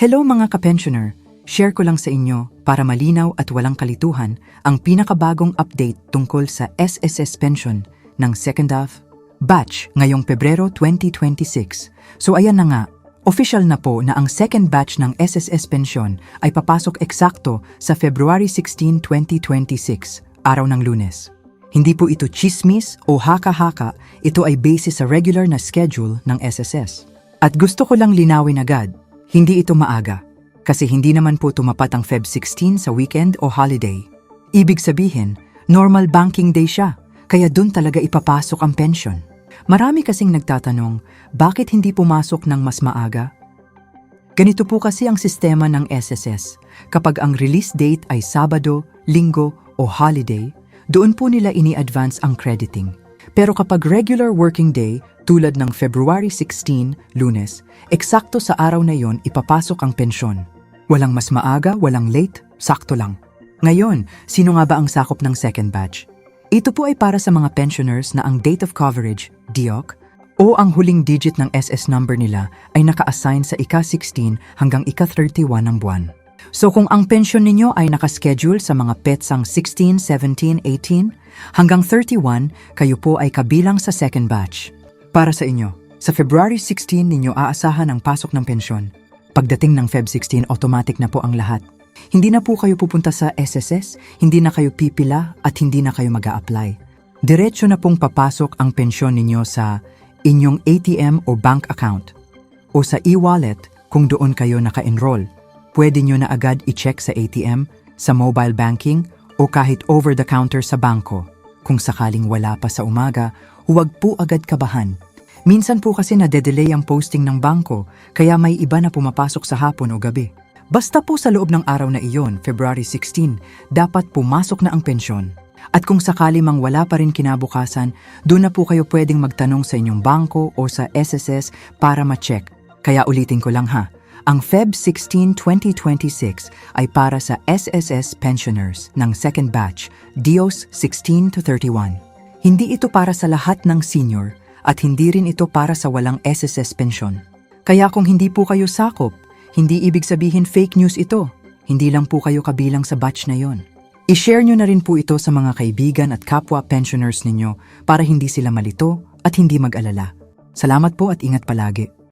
Hello mga ka-pensioner! Share ko lang sa inyo para malinaw at walang kalituhan ang pinakabagong update tungkol sa SSS pension ng second half batch ngayong Pebrero 2026. So ayan na nga, official na po na ang second batch ng SSS pension ay papasok eksakto sa February 16, 2026, araw ng Lunes. Hindi po ito chismis o haka-haka, ito ay base sa regular na schedule ng SSS. At gusto ko lang linawin agad, hindi ito maaga. Kasi hindi naman po tumapat ang Feb 16 sa weekend o holiday. Ibig sabihin, normal banking day siya, kaya dun talaga ipapasok ang pension. Marami kasing nagtatanong, bakit hindi pumasok ng mas maaga? Ganito po kasi ang sistema ng SSS. Kapag ang release date ay Sabado, Linggo o holiday, doon po nila ini-advance ang crediting. Pero kapag regular working day, tulad ng February 16, Lunes, eksakto sa araw na yon ipapasok ang pensyon. Walang mas maaga, walang late, sakto lang. Ngayon, sino nga ba ang sakop ng second batch? Ito po ay para sa mga pensioners na ang date of coverage, DOC, o ang huling digit ng SS number nila ay naka-assign sa ika-16 hanggang ika-31 ng buwan. So kung ang pensyon ninyo ay nakaschedule sa mga petsang 16, 17, 18, hanggang 31, kayo po ay kabilang sa second batch. Para sa inyo, sa February 16 ninyo aasahan ang pasok ng pensyon. Pagdating ng Feb 16, automatic na po ang lahat. Hindi na po kayo pupunta sa SSS, hindi na kayo pipila at hindi na kayo mag-a-apply. Diretso na pong papasok ang pensyon ninyo sa inyong ATM o bank account o sa e-wallet kung doon kayo naka-enroll. Pwede nyo na agad i-check sa ATM, sa mobile banking o kahit over-the-counter sa bangko. Kung sakaling wala pa sa umaga, huwag po agad kabahan. Minsan po kasi na-delay ang posting ng bangko, kaya may iba na pumapasok sa hapon o gabi. Basta po sa loob ng araw na iyon, February 16, dapat pumasok na ang pensyon. At kung sakali mang wala pa rin kinabukasan, doon na po kayo pwedeng magtanong sa inyong bangko o sa SSS para ma-check. Kaya ulitin ko lang ha, ang Feb 16, 2026 ay para sa SSS pensioners ng second batch, DOS 16 to 31. Hindi ito para sa lahat ng senior at hindi rin ito para sa walang SSS pension. Kaya kung hindi po kayo sakop, hindi ibig sabihin fake news ito. Hindi lang po kayo kabilang sa batch na yon. I-share nyo na rin po ito sa mga kaibigan at kapwa pensioners ninyo para hindi sila malito at hindi mag-alala. Salamat po at ingat palagi.